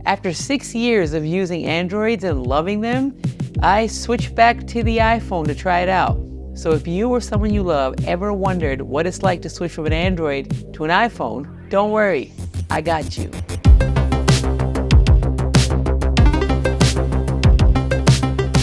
After 6 years of using Androids and loving them, I switched back to the iPhone to try it out. So if you or someone you love ever wondered what it's like to switch from an Android to an iPhone, don't worry, I got you.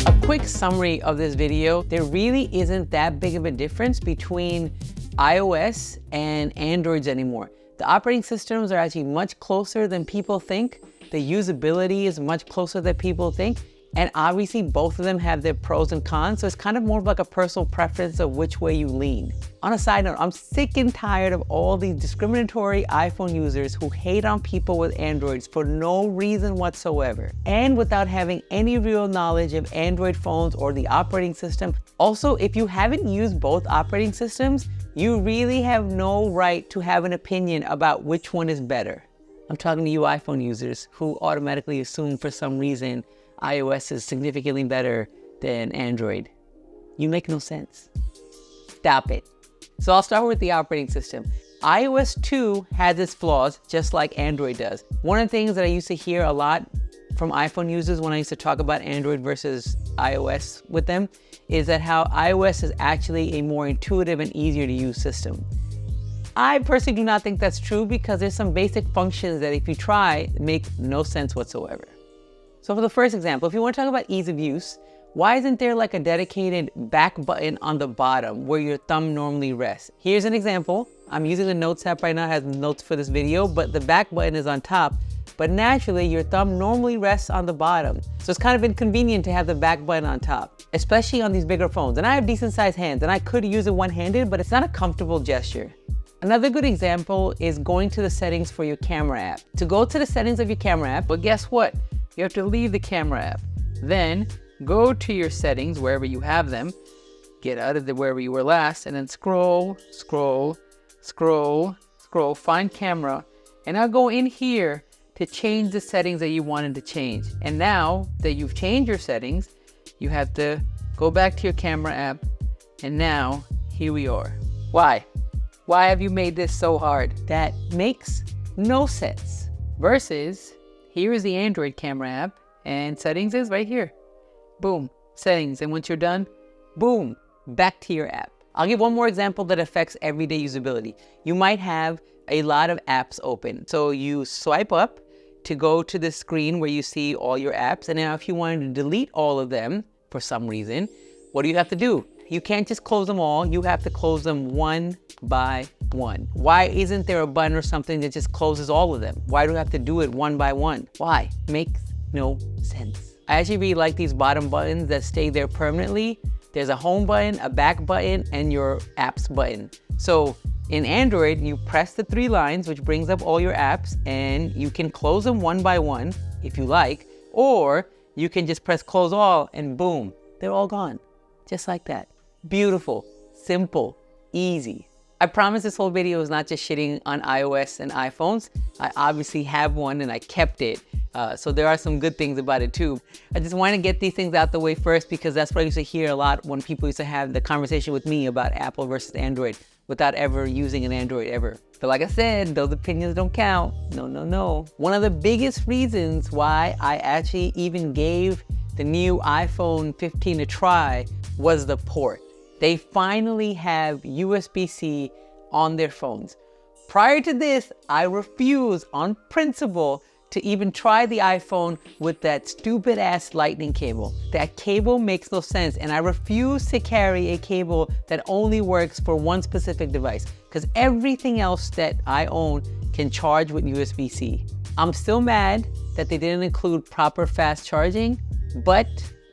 A quick summary of this video, there really isn't that big of a difference between iOS and Androids anymore. The operating systems are actually much closer than people think. The usability is much closer than people think. And obviously both of them have their pros and cons. So it's kind of more of like a personal preference of which way you lean. On a side note, I'm sick and tired of all these discriminatory iPhone users who hate on people with Androids for no reason whatsoever. And without having any real knowledge of Android phones or the operating system. Also, if you haven't used both operating systems, you really have no right to have an opinion about which one is better. I'm talking to you iPhone users who automatically assume for some reason iOS is significantly better than Android. You make no sense. Stop it. So I'll start with the operating system. iOS 2 has its flaws just like Android does. One of the things that I used to hear a lot from iPhone users when I used to talk about Android versus iOS with them is that how iOS is actually a more intuitive and easier to use system. I personally do not think that's true because there's some basic functions that if you try, make no sense whatsoever. So for the first example, if you want to talk about ease of use, why isn't there like a dedicated back button on the bottom where your thumb normally rests? Here's an example. I'm using the Notes app right now, it has notes for this video, but the back button is on top. But naturally, your thumb normally rests on the bottom. So it's kind of inconvenient to have the back button on top, especially on these bigger phones. And I have decent sized hands and I could use it one-handed, but it's not a comfortable gesture. Another good example is going to the settings for your camera app. To go to the settings of your camera app, but guess what? You have to leave the camera app. Then go to your settings wherever you have them, get out of wherever you were last, and then scroll, find camera, and now go in here to change the settings that you wanted to change. And now that you've changed your settings, you have to go back to your camera app, and now here we are. Why? Why have you made this so hard? That makes no sense. Versus, here is the Android camera app, and settings is right here. Boom, settings, and once you're done, boom, back to your app. I'll give one more example that affects everyday usability. You might have a lot of apps open. So you swipe up to go to the screen where you see all your apps, and now if you wanted to delete all of them for some reason, what do you have to do? You can't just close them all, you have to close them one by one. Why isn't there a button or something that just closes all of them? Why do I have to do it one by one? Why? Makes no sense. I actually really like these bottom buttons that stay there permanently. There's a home button, a back button, and your apps button. So in Android, you press the 3 lines, which brings up all your apps, and you can close them one by one if you like, or you can just press close all and boom, they're all gone. Just like that. Beautiful, simple, easy. I promise this whole video is not just shitting on iOS and iPhones. I obviously have one and I kept it. So there are some good things about it too. I just want to get these things out the way first because that's what I used to hear a lot when people used to have the conversation with me about Apple versus Android without ever using an Android ever. But like I said, those opinions don't count. No. One of the biggest reasons why I actually even gave the new iPhone 15 a try was the port. They finally have USB-C on their phones. Prior to this, I refused on principle to even try the iPhone with that stupid ass lightning cable. That cable makes no sense, and I refuse to carry a cable that only works for one specific device because everything else that I own can charge with USB-C. I'm still mad that they didn't include proper fast charging, but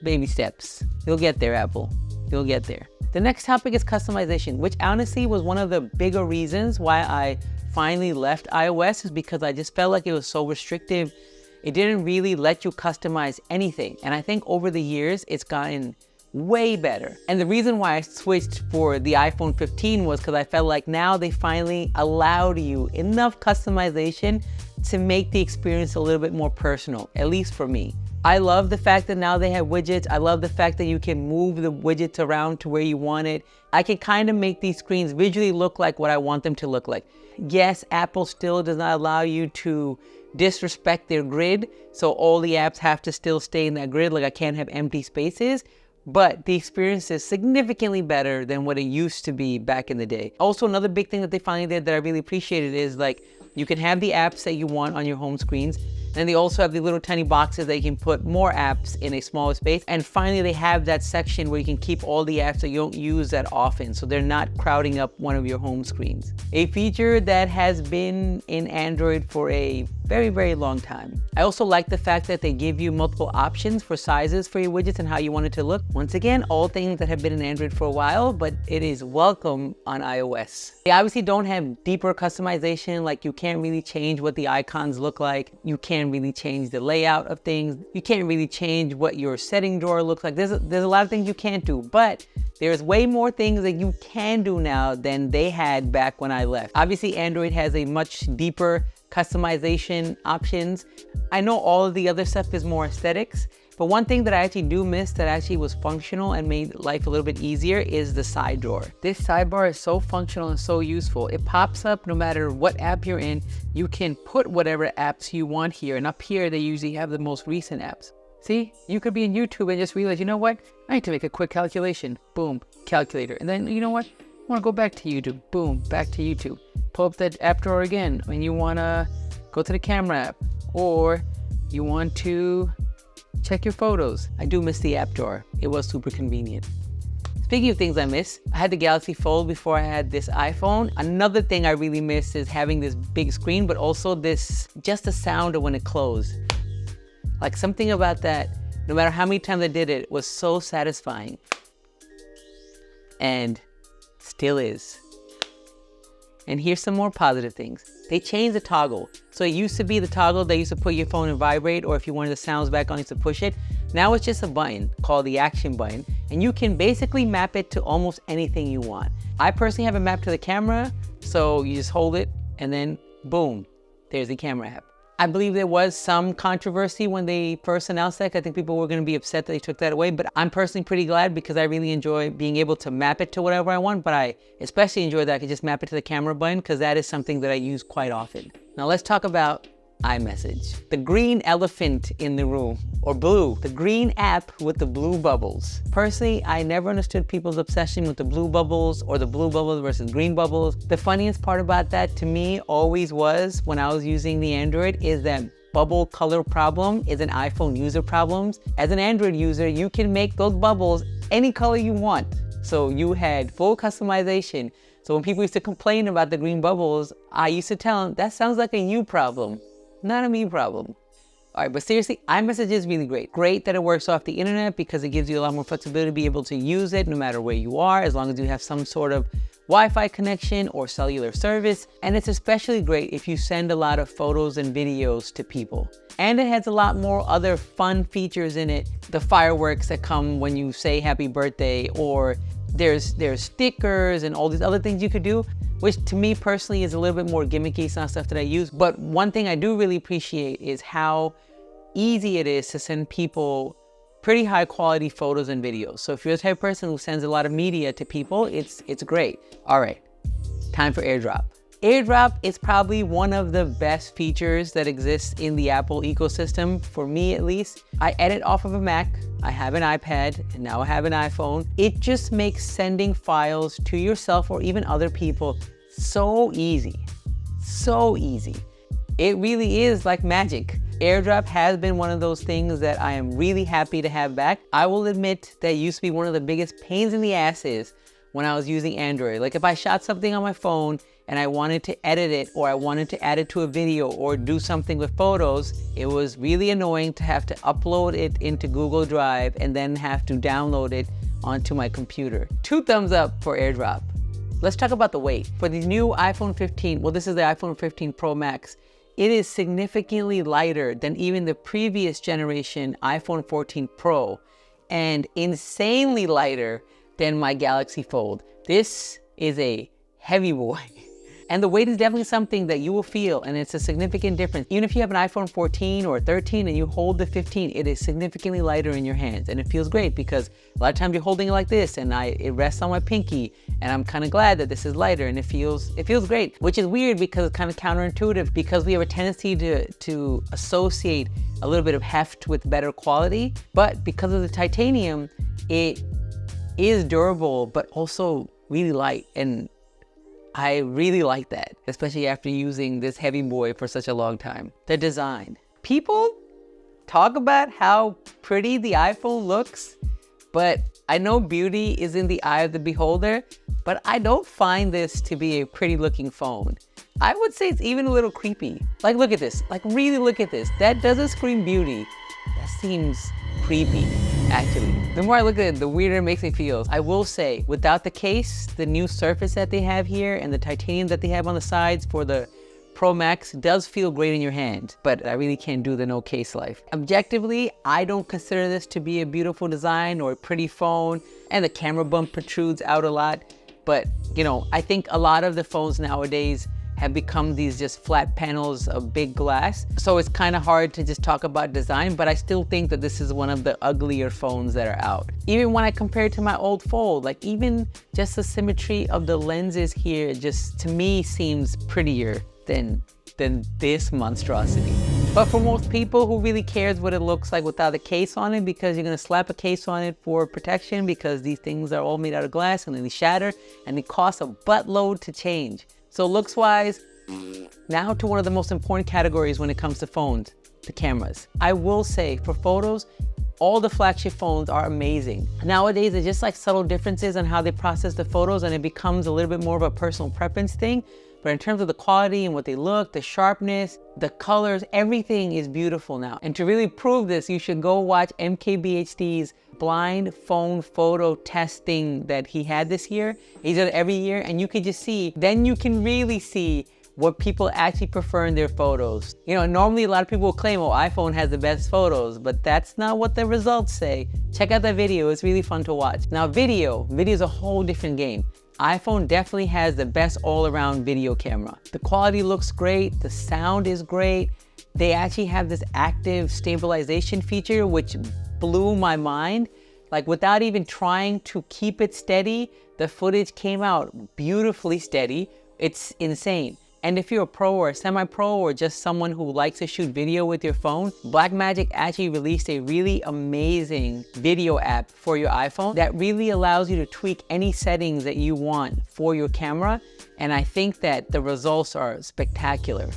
baby steps. You'll get there, Apple. You'll get there. The next topic is customization, which honestly was one of the bigger reasons why I finally left iOS, is because I just felt like it was so restrictive. It didn't really let you customize anything. And I think over the years, it's gotten way better. And the reason why I switched for the iPhone 15 was because I felt like now they finally allowed you enough customization to make the experience a little bit more personal, at least for me. I love the fact that now they have widgets. I love the fact that you can move the widgets around to where you want it. I can kind of make these screens visually look like what I want them to look like. Yes, Apple still does not allow you to disrespect their grid, so all the apps have to still stay in that grid, like I can't have empty spaces. But the experience is significantly better than what it used to be back in the day. Also, another big thing that they finally did that I really appreciated is like you can have the apps that you want on your home screens. And they also have the little tiny boxes that you can put more apps in a smaller space. And finally, they have that section where you can keep all the apps that you don't use that often, so they're not crowding up one of your home screens. A feature that has been in Android for a very, very long time. I also like the fact that they give you multiple options for sizes for your widgets and how you want it to look. Once again, all things that have been in Android for a while, but it is welcome on iOS. They obviously don't have deeper customization, like you can't really change what the icons look like. You can't really change the layout of things. You can't really change what your setting drawer looks like. There's a lot of things you can't do, but there's way more things that you can do now than they had back when I left. Obviously, Android has a much deeper customization options. I know all of the other stuff is more aesthetics, but one thing that I actually do miss that actually was functional and made life a little bit easier is the side drawer. This sidebar is so functional and so useful. It pops up no matter what app you're in. You can put whatever apps you want here, and up here they usually have the most recent apps. See, you could be in YouTube and just realize, you know what? I need to make a quick calculation. Boom, calculator. And then, you know what? I want to go back to YouTube. Boom, back to YouTube. Pull up that app drawer again when you want to go to the camera app, or you want to check your photos. I do miss the app drawer. It was super convenient. Speaking of things I miss, I had the Galaxy Fold before I had this iPhone. Another thing I really miss is having this big screen, but also just the sound of when it closed. Like something about that, no matter how many times I did it, was so satisfying. And still is. And here's some more positive things. They changed the toggle. So it used to be the toggle that used to put your phone in vibrate, or if you wanted the sounds back on, you used to push it. Now it's just a button called the action button, and you can basically map it to almost anything you want. I personally have it mapped to the camera, so you just hold it and then boom, there's the camera app. I believe there was some controversy when they first announced that. I think people were going to be upset that they took that away, but I'm personally pretty glad because I really enjoy being able to map it to whatever I want, but I especially enjoy that I can just map it to the camera button because that is something that I use quite often. Now let's talk about iMessage. The green elephant in the room, or blue, the green app with the blue bubbles. Personally, I never understood people's obsession with the blue bubbles or the blue bubbles versus green bubbles. The funniest part about that to me always was when I was using the Android is that bubble color problem is an iPhone user problem. As an Android user, you can make those bubbles any color you want. So you had full customization. So when people used to complain about the green bubbles, I used to tell them, that sounds like a you problem, not a me problem. All right, but seriously, iMessage is really great. Great that it works off the internet because it gives you a lot more flexibility to be able to use it no matter where you are, as long as you have some sort of Wi-Fi connection or cellular service. And it's especially great if you send a lot of photos and videos to people. And it has a lot more other fun features in it. The fireworks that come when you say happy birthday, or there's stickers and all these other things you could do, which to me personally is a little bit more gimmicky. It's not stuff that I use. But one thing I do really appreciate is how easy it is to send people pretty high quality photos and videos. So if you're the type of person who sends a lot of media to people, it's great. All right, time for AirDrop. AirDrop is probably one of the best features that exists in the Apple ecosystem, for me at least. I edit off of a Mac, I have an iPad, and now I have an iPhone. It just makes sending files to yourself or even other people so easy, so easy. It really is like magic. AirDrop has been one of those things that I am really happy to have back. I will admit that used to be one of the biggest pains in the asses when I was using Android. Like if I shot something on my phone and I wanted to edit it, or I wanted to add it to a video or do something with photos, it was really annoying to have to upload it into Google Drive and then have to download it onto my computer. 2 thumbs up for AirDrop. Let's talk about the weight. For the new iPhone 15, well, this is the iPhone 15 Pro Max, it is significantly lighter than even the previous generation iPhone 14 Pro, and insanely lighter than my Galaxy Fold. This is a heavy boy. And the weight is definitely something that you will feel, and it's a significant difference. Even if you have an iPhone 14 or 13 and you hold the 15, it is significantly lighter in your hands. And it feels great because a lot of times you're holding it like this and it rests on my pinky, and I'm kind of glad that this is lighter and it feels great, which is weird because it's kind of counterintuitive because we have a tendency to associate a little bit of heft with better quality. But because of the titanium, it is durable, but also really light. And I really like that, especially after using this heavy boy for such a long time. The design. People talk about how pretty the iPhone looks, but I know beauty is in the eye of the beholder, but I don't find this to be a pretty looking phone. I would say it's even a little creepy. Like, look at this. Like, really look at this. That doesn't scream beauty. That seems creepy, actually. The more I look at it, the weirder it makes me feel. I will say, without the case, the new surface that they have here and the titanium that they have on the sides for the Pro Max does feel great in your hand, but I really can't do the no case life. Objectively, I don't consider this to be a beautiful design or a pretty phone, and the camera bump protrudes out a lot. But, you know, I think a lot of the phones nowadays have become these just flat panels of big glass. So it's kind of hard to just talk about design, but I still think that this is one of the uglier phones that are out. Even when I compare it to my old Fold, like even just the symmetry of the lenses here just to me seems prettier than this monstrosity. But for most people who really cares what it looks like without a case on it, because you're gonna slap a case on it for protection because these things are all made out of glass and then they shatter and they cost a buttload to change. So looks wise, now to one of the most important categories when it comes to phones, the cameras. I will say for photos, all the flagship phones are amazing. Nowadays, it's just like subtle differences on how they process the photos and it becomes a little bit more of a personal preference thing. But in terms of the quality and what they look, the sharpness, the colors, everything is beautiful now. And to really prove this, you should go watch MKBHD's blind phone photo testing that he had this year. He does it every year, and you can just see, then you can really see what people actually prefer in their photos. You know, normally a lot of people will claim, oh, iPhone has the best photos, but that's not what the results say. Check out that video, it's really fun to watch. Now video is a whole different game. iPhone definitely has the best all-around video camera. The quality looks great, the sound is great. They actually have this active stabilization feature, which blew my mind. Like without even trying to keep it steady, the footage came out beautifully steady. It's insane. And if you're a pro or a semi-pro or just someone who likes to shoot video with your phone, Blackmagic actually released a really amazing video app for your iPhone that really allows you to tweak any settings that you want for your camera. And I think that the results are spectacular.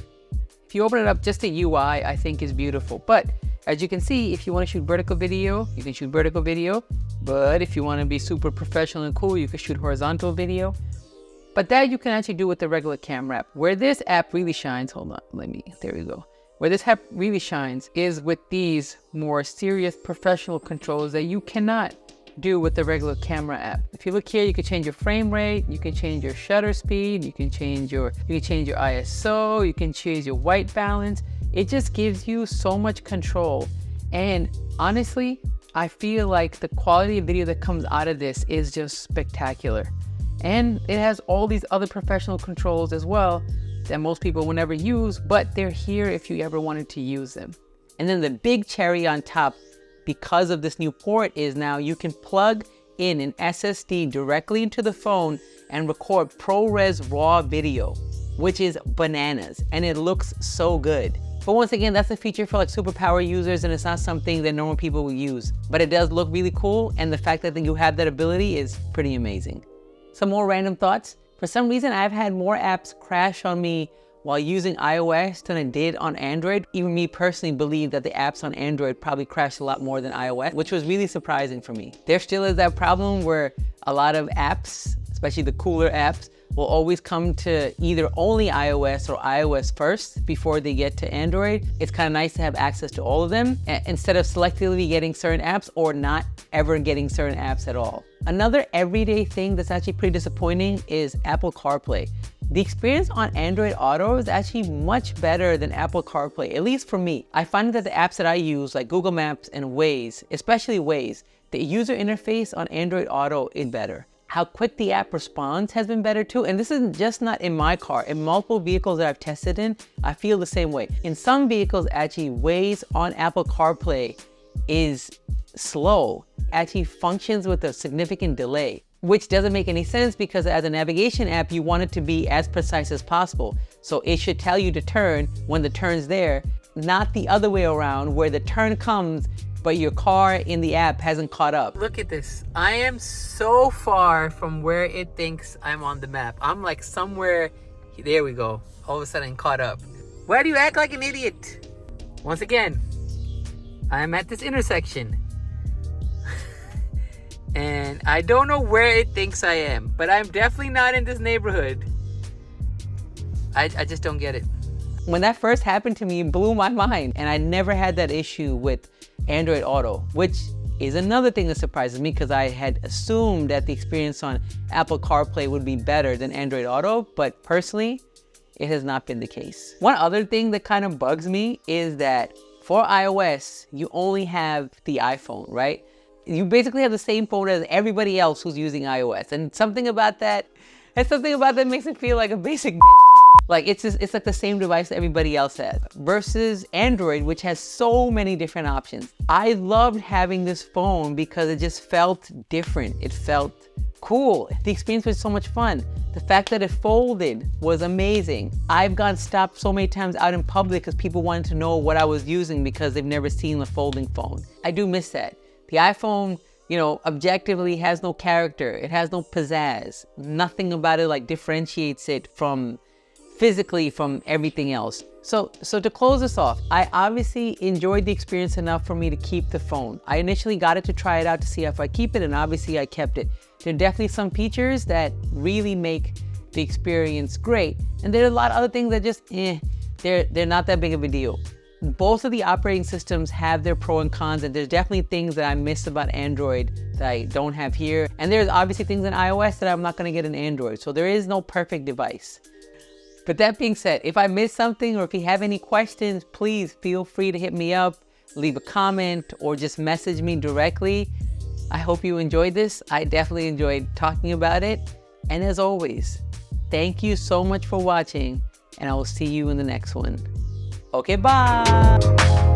If you open it up, just the UI I think is beautiful. But as you can see, if you want to shoot vertical video, you can shoot vertical video. But if you want to be super professional and cool, you can shoot horizontal video. But that you can actually do with the regular camera app. Where this app really shines, hold on, there we go. Where this app really shines is with these more serious professional controls that you cannot do with the regular camera app. If you look here, you can change your frame rate, you can change your shutter speed, you can change your ISO, you can change your white balance. It just gives you so much control. And honestly, I feel like the quality of video that comes out of this is just spectacular. And it has all these other professional controls as well that most people will never use, but they're here if you ever wanted to use them. And then the big cherry on top, because of this new port, is now you can plug in an SSD directly into the phone and record ProRes RAW video, which is bananas, and it looks so good. But once again, that's a feature for like superpower users, and it's not something that normal people will use. But it does look really cool, and the fact that you have that ability is pretty amazing. Some more random thoughts. For some reason, I've had more apps crash on me while using iOS than I did on Android. Even me personally believe that the apps on Android probably crashed a lot more than iOS, which was really surprising for me. There still is that problem where a lot of apps, especially the cooler apps, will always come to either only iOS or iOS first before they get to Android. It's kind of nice to have access to all of them instead of selectively getting certain apps or not ever getting certain apps at all. Another everyday thing that's actually pretty disappointing is Apple CarPlay. The experience on Android Auto is actually much better than Apple CarPlay, at least for me. I find that the apps that I use, like Google Maps and Waze, especially Waze, the user interface on Android Auto is better. How quick the app responds has been better too. And this is just not in my car. In multiple vehicles that I've tested in, I feel the same way. In some vehicles, actually, Waze on Apple CarPlay is slow, actually functions with a significant delay, which doesn't make any sense because as a navigation app, you want it to be as precise as possible. So it should tell you to turn when the turn's there, not the other way around where the turn comes, but your car in the app hasn't caught up. Look at this. I am so far from where it thinks I'm on the map. I'm like somewhere, there we go. All of a sudden caught up. Why do you act like an idiot? Once again, I'm at this intersection. And I don't know where it thinks I am, but I'm definitely not in this neighborhood. I just don't get it. When that first happened to me, it blew my mind. And I never had that issue with Android Auto, which is another thing that surprises me because I had assumed that the experience on Apple CarPlay would be better than Android Auto, but personally, it has not been the case. One other thing that kind of bugs me is that for iOS, you only have the iPhone, right? You basically have the same phone as everybody else who's using iOS. And something about that makes it feel like a basic bitch. Like it's like the same device that everybody else has versus Android, which has so many different options. I loved having this phone because it just felt different. It felt cool. The experience was so much fun. The fact that it folded was amazing. I've gotten stopped so many times out in public because people wanted to know what I was using because they've never seen a folding phone. I do miss that. The iPhone, you know, objectively has no character. It has no pizzazz. Nothing about it like differentiates it from physically from everything else. So to close this off, I obviously enjoyed the experience enough for me to keep the phone. I initially got it to try it out to see if I keep it, and obviously I kept it. There are definitely some features that really make the experience great. And there are a lot of other things that just, they're not that big of a deal. Both of the operating systems have their pros and cons, and there's definitely things that I miss about Android that I don't have here. And there's obviously things in iOS that I'm not gonna get in Android. So there is no perfect device. But that being said, if I missed something or if you have any questions, please feel free to hit me up, leave a comment, or just message me directly. I hope you enjoyed this. I definitely enjoyed talking about it. And as always, thank you so much for watching, and I will see you in the next one. Okay, bye.